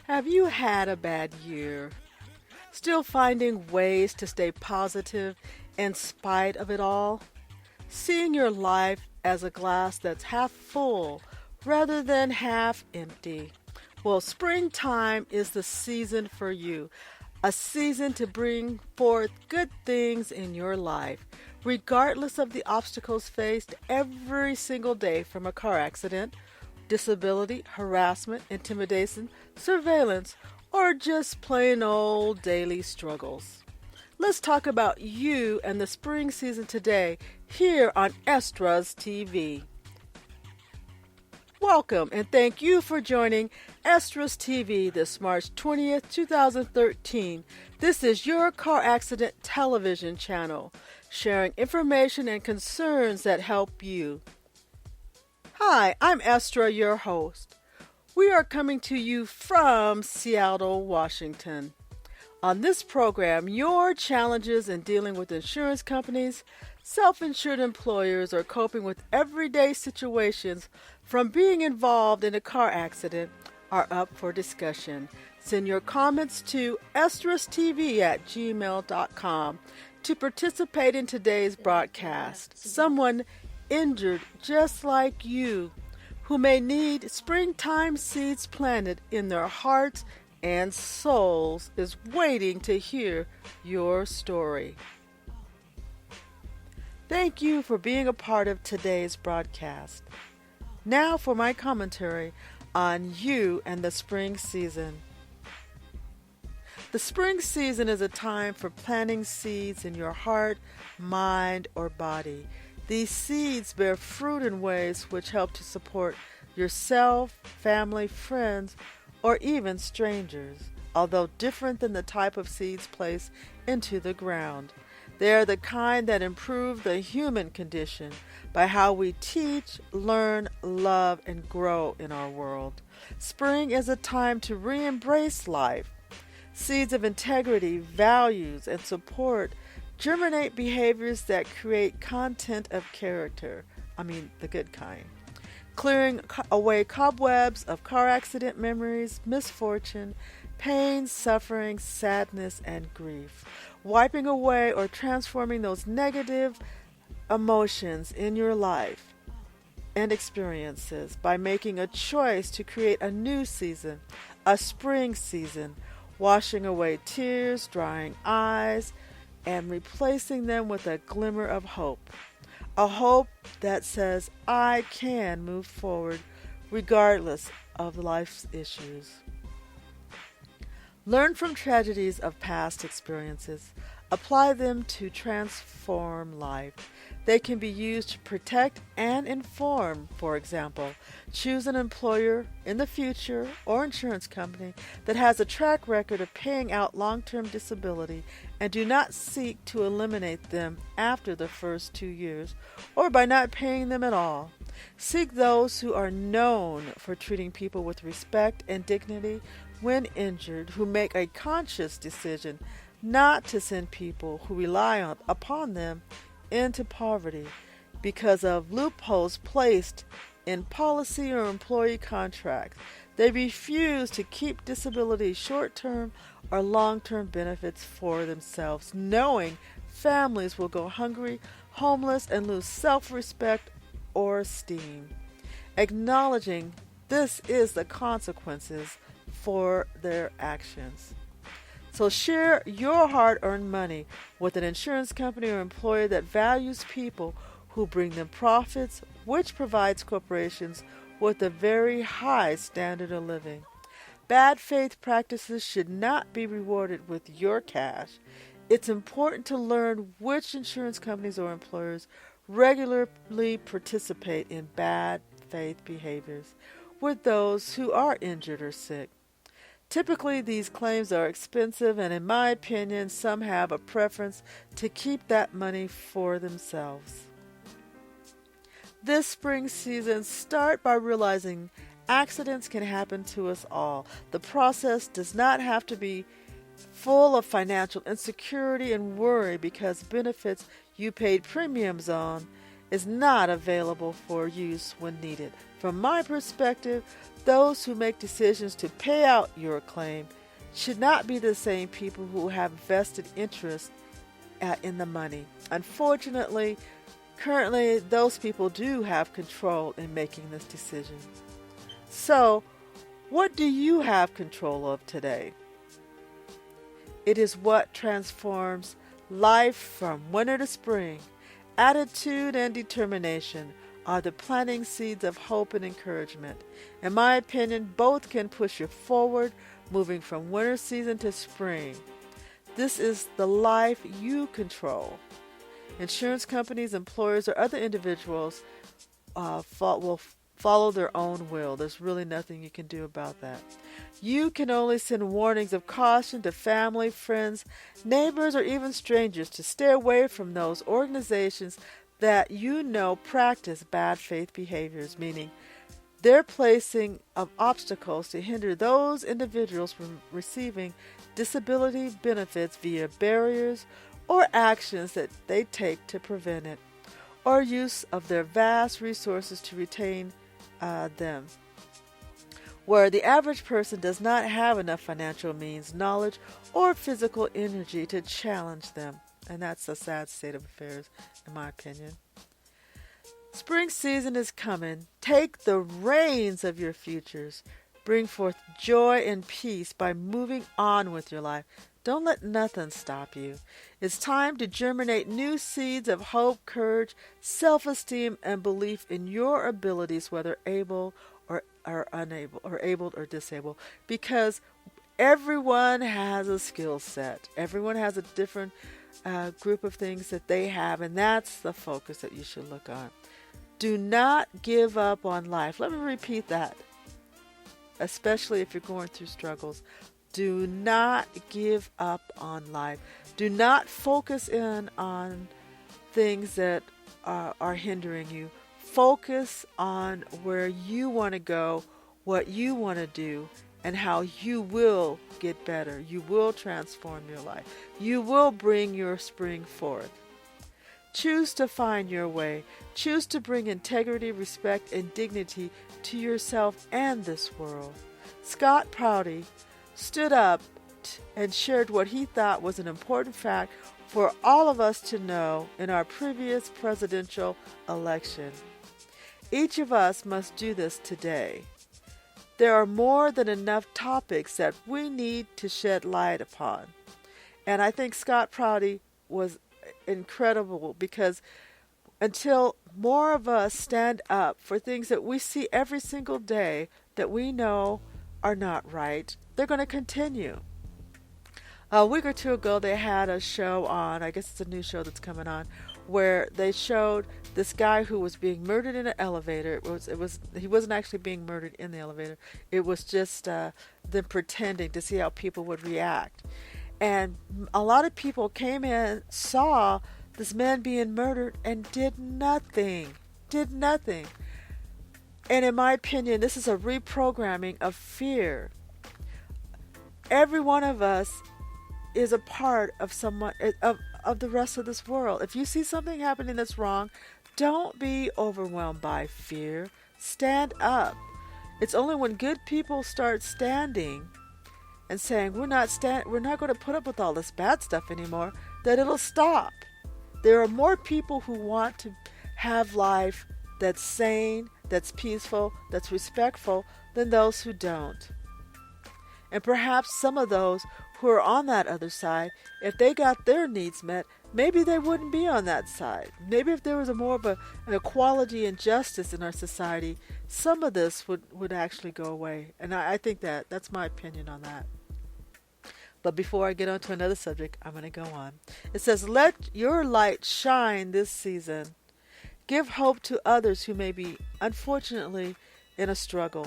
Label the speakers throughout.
Speaker 1: Have you had a bad year? Still finding ways to stay positive in spite of it all? Seeing your life as a glass that's half full rather than half empty? Well, springtime is the season for you, a season to bring forth good things in your life, regardless of the obstacles faced every single day from a car accident, disability, harassment, intimidation, surveillance, or just plain old daily struggles. Let's talk about you and the spring season today here on ESTRATV. Welcome and thank you for joining ESTRATV this March 20th, 2013. This is your car accident television channel, sharing information and concerns that help you. Hi, I'm Estra, your host. We are coming to you from Seattle, Washington. On this program, your challenges in dealing with insurance companies, self-insured employers, or coping with everyday situations from being involved in a car accident are up for discussion. Send your comments to estrastv@gmail.com to participate in today's broadcast. Someone injured just like you who may need springtime seeds planted in their hearts and souls is waiting to hear your story. Thank you for being a part of today's broadcast. Now for my commentary on you and the spring season. The spring season is a time for planting seeds in your heart, mind, or body. These seeds bear fruit in ways which help to support yourself, family, friends, or even strangers, although different than the type of seeds placed into the ground. They are the kind that improve the human condition by how we teach, learn, love, and grow in our world. Spring is a time to re-embrace life. Seeds of integrity, values, and support germinate behaviors that create content of character. The good kind. Clearing away cobwebs of car accident memories, misfortune, pain, suffering, sadness, and grief. Wiping away or transforming those negative emotions in your life and experiences by making a choice to create a new season, a spring season, washing away tears, drying eyes, and replacing them with a glimmer of hope. A hope that says, I can move forward regardless of life's issues. Learn from tragedies of past experiences. Apply them to transform life. They can be used to protect and inform. For example, choose an employer in the future or insurance company that has a track record of paying out long-term disability and do not seek to eliminate them after the first 2 years or by not paying them at all. Seek those who are known for treating people with respect and dignity when injured, who make a conscious decision not to send people who rely upon them into poverty because of loopholes placed in policy or employee contracts. They refuse to keep disability short-term or long-term benefits for themselves, knowing families will go hungry, homeless, and lose self-respect or esteem. Acknowledging this is the consequences for their actions. So share your hard-earned money with an insurance company or employer that values people who bring them profits, which provides corporations with a very high standard of living. Bad faith practices should not be rewarded with your cash. It's important to learn which insurance companies or employers regularly participate in bad faith behaviors with those who are injured or sick. Typically, these claims are expensive, and in my opinion, some have a preference to keep that money for themselves. This spring season, start by realizing accidents can happen to us all. The process does not have to be full of financial insecurity and worry because benefits you paid premiums on is not available for use when needed. From my perspective, those who make decisions to pay out your claim should not be the same people who have vested interest in the money. Unfortunately, currently, those people do have control in making this decision. So, what do you have control of today? It is what transforms life from winter to spring. Attitude and determination are the planting seeds of hope and encouragement. In my opinion, both can push you forward, moving from winter season to spring. This is the life you control. Insurance companies, employers, or other individuals will follow their own will. There's really nothing you can do about that. You can only send warnings of caution to family, friends, neighbors, or even strangers to stay away from those organizations that you know practice bad faith behaviors, meaning they're placing of obstacles to hinder those individuals from receiving disability benefits via barriers or actions that they take to prevent it, or use of their vast resources to retain them, where the average person does not have enough financial means, knowledge, or physical energy to challenge them. And that's a sad state of affairs, in my opinion. Spring season is coming. Take the reins of your futures. Bring forth joy and peace by moving on with your life. Don't let nothing stop you. It's time to germinate new seeds of hope, courage, self-esteem, and belief in your abilities, whether able or unable, or able or disabled, because everyone has a skill set. Everyone has a different group of things that they have, and that's the focus that you should look on. Do not give up on life. Let me repeat that, especially if you're going through struggles. Do not give up on life. Do not focus in on things that are hindering you. Focus on where you want to go, what you want to do, and how you will get better. You will transform your life. You will bring your spring forth. Choose to find your way. Choose to bring integrity, respect, and dignity to yourself and this world. Scott Prouty stood up and shared what he thought was an important fact for all of us to know in our previous presidential election. Each of us must do this today. There are more than enough topics that we need to shed light upon. And I think Scott Prouty was incredible, because until more of us stand up for things that we see every single day that we know are not right, they're going to continue. A week or two ago, they had a show on, I guess it's a new show that's coming on, where they showed this guy who was being murdered in an elevator. He wasn't actually being murdered in the elevator. It was just them pretending to see how people would react. And a lot of people came in, saw this man being murdered, and did nothing. And in my opinion, this is a reprogramming of fear. Every one of us is a part of someone of the rest of this world. If you see something happening that's wrong, don't be overwhelmed by fear. Stand up. It's only when good people start standing and saying we're not going to put up with all this bad stuff anymore, that it'll stop. There are more people who want to have life that's sane, that's peaceful, that's respectful, than those who don't. And perhaps some of those who are on that other side, if they got their needs met, maybe they wouldn't be on that side. Maybe if there was more of an equality and justice in our society, some of this would actually go away. And I think that's my opinion on that. But before I get on to another subject, I'm going to go on. It says, let your light shine this season. Give hope to others who may be, unfortunately, in a struggle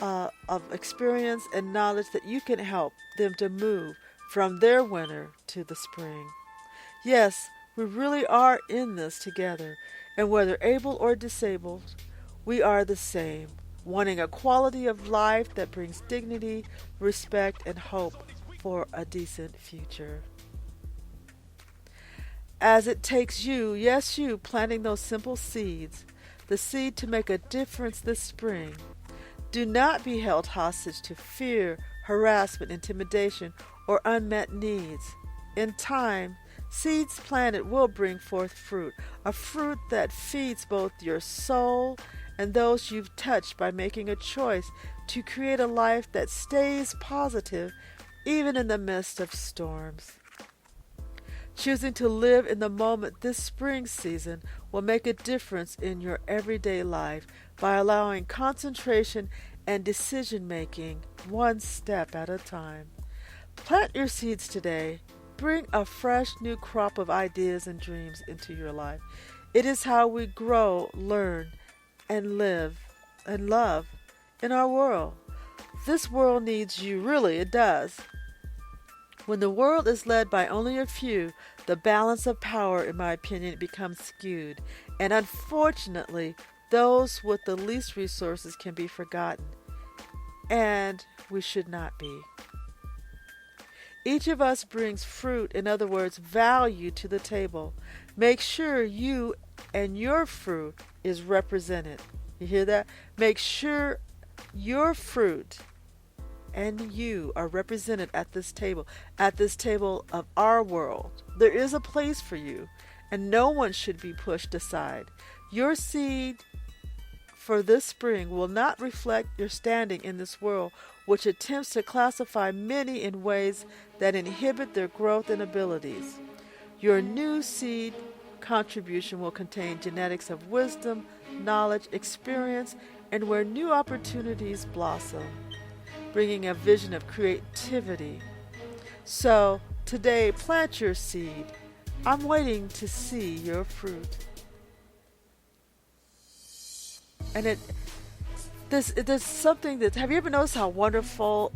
Speaker 1: of experience and knowledge that you can help them to move from their winter to the spring. Yes, we really are in this together, and whether able or disabled, we are the same, wanting a quality of life that brings dignity, respect, and hope for a decent future. as it takes you, yes, you, planting those simple seeds, the seed to make a difference this spring. Do not be held hostage to fear, harassment, intimidation, or unmet needs. In time, seeds planted will bring forth fruit, a fruit that feeds both your soul and those you've touched by making a choice to create a life that stays positive even in the midst of storms. Choosing to live in the moment this spring season will make a difference in your everyday life by allowing concentration and decision making one step at a time. Plant your seeds today. Bring a fresh new crop of ideas and dreams into your life. It is how we grow, learn, and live and love in our world. This world needs you, really, it does. When the world is led by only a few, the balance of power, in my opinion, becomes skewed. And unfortunately, those with the least resources can be forgotten. And we should not be. Each of us brings fruit, in other words, value to the table. Make sure you and your fruit is represented. You hear that? Make sure your fruit and you are represented at this table of our world. There is a place for you, and no one should be pushed aside. Your seed for this spring will not reflect your standing in this world, which attempts to classify many in ways that inhibit their growth and abilities. Your new seed contribution will contain genetics of wisdom, knowledge, experience, and where new opportunities blossom, bringing a vision of creativity. So today, plant your seed. I'm waiting to see your fruit. And there's something that, have you ever noticed how wonderful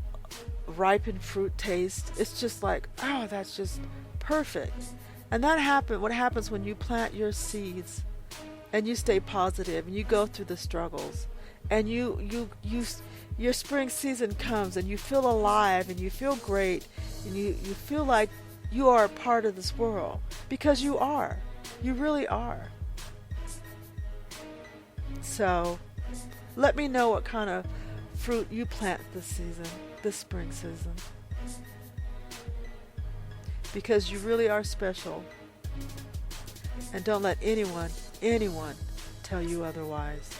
Speaker 1: ripened fruit tastes? It's just like, oh, that's just perfect. And what happens when you plant your seeds and you stay positive and you go through the struggles and your spring season comes and you feel alive and you feel great and you feel like you are a part of this world, because you are. You really are. So let me know what kind of fruit you plant this spring season. Because you really are special. And don't let anyone tell you otherwise.